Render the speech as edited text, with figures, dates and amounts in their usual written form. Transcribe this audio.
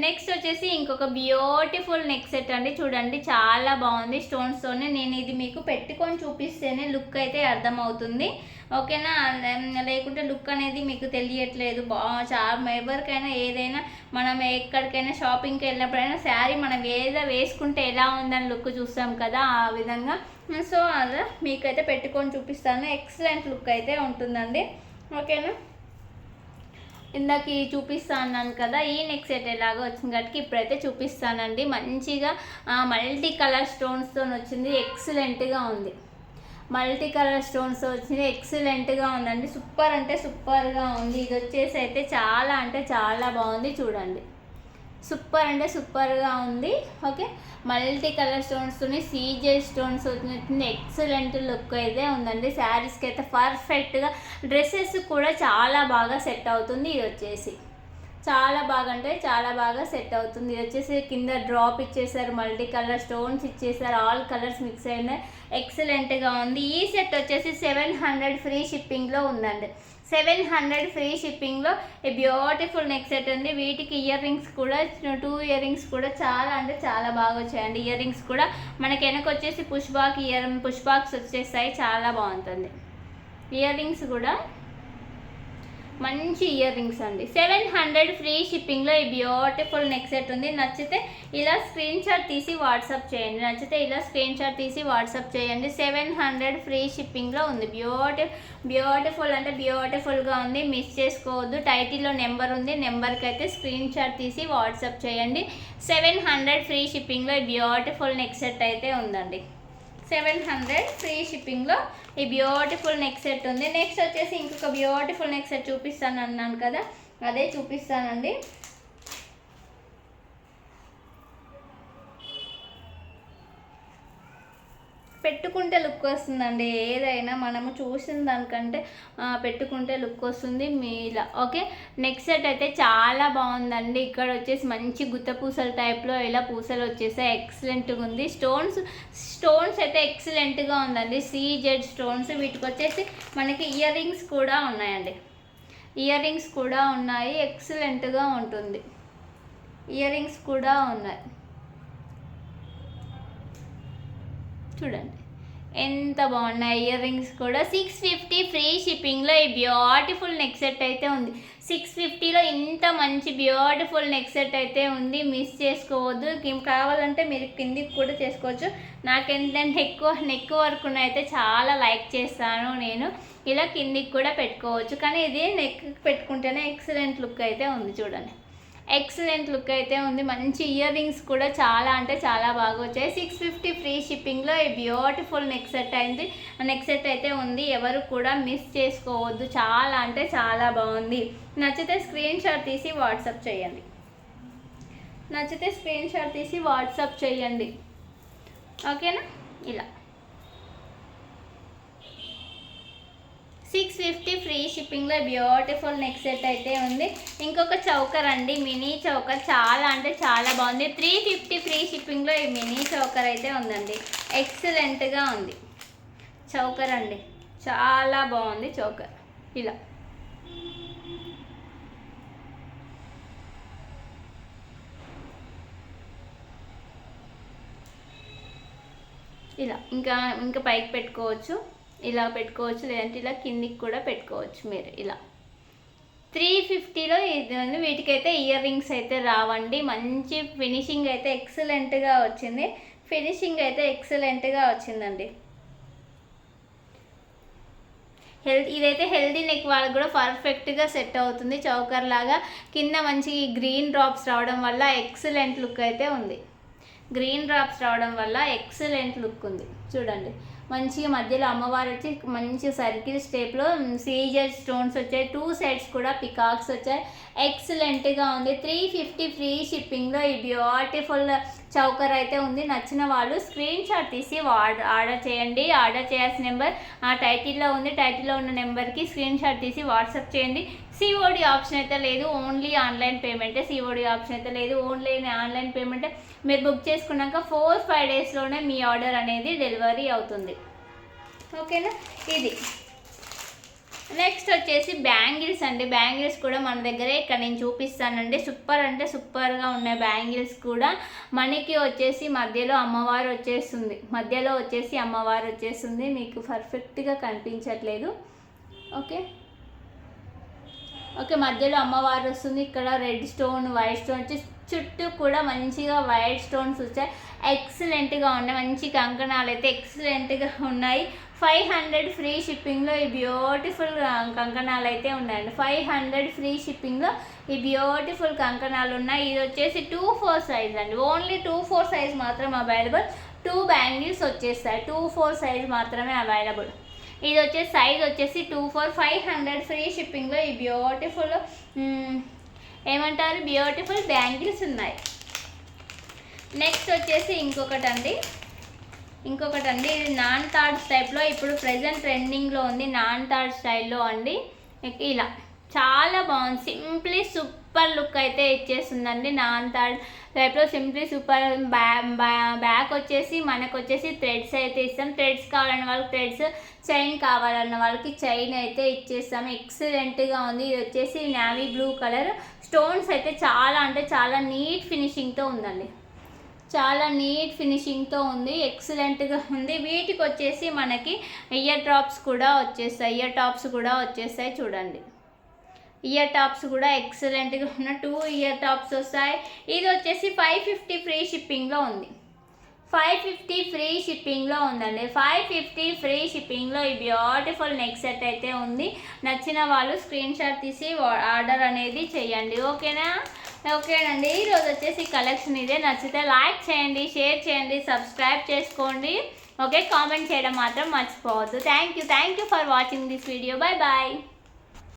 Next వచ్చేసి ఇంకొక beautiful neck set అండి. చూడండి చాలా బాగుంది స్టోన్స్తోనే. నేను ఇది మీకు పెట్టుకొని చూపిస్తేనే లుక్ అయితే అర్థమవుతుంది, ఓకేనా? లేకుంటే లుక్ అనేది మీకు తెలియట్లేదు. ఎవరికైనా ఏదైనా మనం ఎక్కడికైనా షాపింగ్కి వెళ్ళినప్పుడైనా శారీ మనం ఏదో వేసుకుంటే ఎలా ఉందని లుక్ చూస్తాం కదా, ఆ విధంగా. సో అలా మీకైతే పెట్టుకొని చూపిస్తాను. ఎక్సలెంట్ లుక్ అయితే ఉంటుందండి, ఓకేనా? ఇందాక చూపిస్తా అన్నాను కదా, ఈ నెక్ సెట్ ఎలాగో వచ్చింది కాబట్టి ఇప్పుడైతే చూపిస్తానండి. మంచిగా మల్టీ కలర్ స్టోన్స్తో వచ్చింది, ఎక్సలెంట్గా ఉంది. మల్టీ కలర్ స్టోన్స్ వచ్చింది, ఎక్సలెంట్గా ఉందండి. సూపర్ అంటే సూపర్గా ఉంది. ఇది వచ్చేసి అయితే చాలా అంటే చాలా బాగుంది. చూడండి, సూపర్ అంటే సూపర్గా ఉంది, ఓకే? మల్టీ కలర్ స్టోన్స్తో సీజెడ్ స్టోన్స్ వచ్చింది, ఎక్సలెంట్ లుక్ అయితే ఉందండి. శారీస్కి అయితే పర్ఫెక్ట్గా, డ్రెస్సెస్ కూడా చాలా బాగా సెట్ అవుతుంది. ఇది వచ్చేసి చాలా బాగా అంటే చాలా బాగా సెట్ అవుతుంది. ఇది వచ్చేసి కింద డ్రాప్ ఇచ్చేసారు, మల్టీ కలర్ స్టోన్స్ ఇచ్చేసారు, ఆల్ కలర్స్ మిక్స్ అయినాయి, ఎక్సలెంట్గా ఉంది. ఈ సెట్ వచ్చేసి 700 ఫ్రీ షిప్పింగ్లో ఉందండి. 700 ఫ్రీ షిప్పింగ్లో ఈ బ్యూటిఫుల్ నెక్ సెట్ ఉంది. వీటికి ఇయర్ రింగ్స్ కూడా 2 ఇయర్ రింగ్స్ కూడా చాలా అంటే చాలా బాగా వచ్చాయండి. ఇయర్ రింగ్స్ కూడా మనకి వెనక వచ్చేసి పుష్ బాక్స్ వచ్చేస్తాయి, చాలా బాగుంటుంది. ఇయర్ రింగ్స్ కూడా మంచి ఇయర్ రింగ్స్ అండి. 700 ఫ్రీ షిప్పింగ్లో ఈ బ్యూటిఫుల్ నెక్ సెట్ ఉంది. నచ్చితే ఇలా స్క్రీన్ షాట్ తీసి వాట్సాప్ చేయండి. 700 ఫ్రీ షిప్పింగ్లో ఉంది. బ్యూటిఫుల్ అంటే బ్యూటిఫుల్గా ఉంది, మిస్ చేసుకోవద్దు. టైటిల్లో నెంబర్ ఉంది, నెంబర్కి అయితే స్క్రీన్ షాట్ తీసి వాట్సాప్ చేయండి. 700 ఫ్రీ షిప్పింగ్లో ఈ బ్యూటిఫుల్ నెక్ సెట్ అయితే ఉందండి. 700 ఫ్రీ షిప్పింగ్లో ఈ బ్యూటిఫుల్ నెక్ సెట్ ఉంది. నెక్స్ట్ వచ్చేసి ఇంకొక బ్యూటిఫుల్ నెక్ సెట్ చూపిస్తాను అన్నాను కదా, అదే చూపిస్తానండి. పెట్టుకుంటే లుక్ వస్తుందండి. ఏదైనా మనము చూసిన దానికంటే పెట్టుకుంటే లుక్ వస్తుంది మీలా, ఓకే? నెక్ సెట్ అయితే చాలా బాగుందండి. ఇక్కడ వచ్చేసి మంచి గుత్త పూసల టైప్లో ఇలా పూసలు వచ్చేసాయి, ఎక్సలెంట్గా ఉంది. స్టోన్స్ అయితే ఎక్సలెంట్గా ఉందండి, సీజెడ్ స్టోన్స్. వీటికి వచ్చేసి మనకి ఇయర్ రింగ్స్ కూడా ఉన్నాయండి. ఇయర్ రింగ్స్ కూడా ఉన్నాయి, ఎక్సలెంట్గా ఉంటుంది. ఇయర్ రింగ్స్ కూడా ఉన్నాయి, చూడండి ఎంత బాగున్నాయి ఇయర్ రింగ్స్ కూడా. 650 ఫ్రీ షిప్పింగ్లో ఈ బ్యూటిఫుల్ నెక్ సెట్ అయితే ఉంది. 650లో ఇంత మంచి బ్యూటిఫుల్ నెక్ సెట్ అయితే ఉంది, మిస్ చేసుకోవద్దు. కావాలంటే మీరు కిందికి కూడా చేసుకోవచ్చు. నాకేంటంటే నెక్ వర్క్ అయితే చాలా లైక్ చేస్తాను నేను. ఇలా కిందికి కూడా పెట్టుకోవచ్చు, కానీ ఇది నెక్ పెట్టుకుంటేనే ఎక్సలెంట్ లుక్ అయితే ఉంది. చూడండి, ఎక్సలెంట్ లుక్ అయితే ఉంది. మంచి ఇయర్ రింగ్స్ కూడా చాలా అంటే చాలా బాగా వచ్చాయి. 650 ఫ్రీ షిప్పింగ్లో ఈ బ్యూటిఫుల్ నెక్ సెట్ అయితే ఉంది. ఎవరు కూడా మిస్ చేసుకోవద్దు, చాలా అంటే చాలా బాగుంది. నచ్చితే స్క్రీన్ షాట్ తీసి వాట్సాప్ చేయండి, ఓకేనా? ఇలా 650 ఫ్రీ షిప్పింగ్లో బ్యూటిఫుల్ నెక్ సెట్ అయితే ఉంది. ఇంకొక చౌకర్ అండి, మినీ చౌకర్, చాలా అంటే చాలా బాగుంది. 350 ఫ్రీ షిప్పింగ్లో ఈ మినీ చౌకర్ అయితే ఉందండి. ఎక్సలెంట్గా ఉంది చౌకర్ అండి, చాలా బాగుంది చౌకర్. ఇలా ఇంకా పైకి పెట్టుకోవచ్చు, ఇలా పెట్టుకోవచ్చు, లేదంటే ఇలా కిందికి కూడా పెట్టుకోవచ్చు మీరు. ఇలా 350లో ఇది ఉంది. వీటికైతే ఇయర్ రింగ్స్ అయితే రావండి. మంచి ఫినిషింగ్ అయితే ఎక్సలెంట్గా వచ్చిందండి. ఇదైతే హెల్దీ నెక్ వాళ్ళకి కూడా పర్ఫెక్ట్గా సెట్ అవుతుంది. చౌకర్ లాగా కింద మంచి గ్రీన్ డ్రాప్స్ రావడం వల్ల ఎక్సలెంట్ లుక్ అయితే ఉంది. చూడండి, మంచిగా మధ్యలో అమ్మవారు వచ్చి మంచి సర్కిల్ స్టేప్లో సీజర్ స్టోన్స్ వచ్చాయి. 2 సైడ్స్ కూడా పికాక్స్ వచ్చాయి, ఎక్సలెంట్గా ఉంది. 350 ఫ్రీ షిప్పింగ్లో ఈ బ్యూటిఫుల్ చౌకర్ అయితే ఉంది. నచ్చిన వాళ్ళు స్క్రీన్ షాట్ తీసి ఆర్డర్ చేయండి. ఆర్డర్ చేయాల్సిన నెంబర్ ఆ టైటిల్లో ఉంది. టైటిల్లో ఉన్న నెంబర్కి స్క్రీన్ షాట్ తీసి వాట్సాప్ చేయండి. సిఓడి ఆప్షన్ అయితే లేదు, ఓన్లీ ఆన్లైన్ పేమెంటే. ఓన్లీ ఆన్లైన్ పేమెంటే. మీరు బుక్ చేసుకున్నాక 4-5 డేస్లోనే మీ ఆర్డర్ అనేది డెలివరీ అవుతుంది, ఓకేనా? ఇది నెక్స్ట్ వచ్చేసి బ్యాంగిల్స్ అండి. బ్యాంగిల్స్ కూడా మన దగ్గరే ఇక్కడ నేను చూపిస్తానండి. సూపర్ అంటే సూపర్గా ఉన్నాయి బ్యాంగిల్స్ కూడా. మనకి వచ్చేసి మధ్యలో అమ్మవారు వచ్చేస్తుంది. మీకు పర్ఫెక్ట్గా కనిపించట్లేదు. ఓకే, మధ్యలో అమ్మవారు వస్తుంది. ఇక్కడ రెడ్ స్టోన్, వైట్ స్టోన్ వచ్చి చుట్టూ కూడా మంచిగా వైట్ స్టోన్స్ వచ్చాయి. ఎక్సలెంట్గా ఉన్నాయి. మంచి కంకణాలు అయితే ఎక్సలెంట్గా ఉన్నాయి. 500 ఫ్రీ షిప్పింగ్లో ఈ బ్యూటిఫుల్ కంకణాలు అయితే ఉన్నాయండి. 500 ఫ్రీ షిప్పింగ్లో ఈ బ్యూటిఫుల్ కంకణాలు ఉన్నాయి. ఇది వచ్చేసి 2-4 సైజ్ అండి. ఓన్లీ 2-4 సైజ్ మాత్రం అవైలబుల్. 2 బ్యాంగిల్స్ వచ్చేస్తాయి. 2-4 సైజ్ మాత్రమే అవైలబుల్. ఇది వచ్చేసి సైజ్ వచ్చేసి 2-4, 500 ఫ్రీ షిప్పింగ్లో ఈ బ్యూటిఫుల్ బ్యూటిఫుల్ బ్యాంగిల్స్ ఉన్నాయి. నెక్స్ట్ వచ్చేసి ఇంకొకటి అండి ఇది నాన్ తాడ్ టైప్లో ఇప్పుడు ప్రెజెంట్ ట్రెండింగ్లో ఉంది. నాన్ తాడ్ స్టైల్లో అండి. ఇలా చాలా బాగుంది. సింప్లీ సూపర్ లుక్ అయితే ఇచ్చేస్తుందండి. నాన్ తాడ్ టైప్లో సింప్లీ సూపర్. బ్యాక్ వచ్చేసి మనకు వచ్చేసి థ్రెడ్స్ అయితే ఇస్తాం. థ్రెడ్స్ కావాలన్న వాళ్ళకి థ్రెడ్స్, చైన్ కావాలన్న వాళ్ళకి చైన్ అయితే ఇచ్చేస్తాం. ఎక్సలెంట్గా ఉంది. ఇది వచ్చేసి నావీ బ్లూ కలర్. స్టోన్స్ అయితే చాలా అంటే చాలా నీట్ ఫినిషింగ్తో ఉందండి. ఎక్సలెంట్గా ఉంది. వీటికి వచ్చేసి మనకి ఇయర్ టాప్స్ కూడా వచ్చేస్తాయి. చూడండి, ఇయర్ టాప్స్ కూడా ఎక్సలెంట్గా ఉన్న 2 ఇయర్ టాప్స్ వస్తాయి. ఇది వచ్చేసి 550 ఫ్రీ షిప్పింగ్లో ఉంది. 550 ఫ్రీ షిప్పింగ్లో ఉందండి. 550 ఫ్రీ షిప్పింగ్లో ఈ బ్యూటిఫుల్ నెక్ సెట్ అయితే ఉంది. నచ్చిన వాళ్ళు స్క్రీన్ షాట్ తీసి ఆర్డర్ అనేది చేయండి. ఓకేనండి. ఈరోజు వచ్చేసి కలెక్షన్ ఇదే. నచ్చితే లైక్ చేయండి, షేర్ చేయండి, సబ్స్క్రైబ్ చేసుకోండి. ఓకే, కామెంట్ చేయడం మాత్రం మర్చిపోవద్దు. Thank you for watching this video. Bye.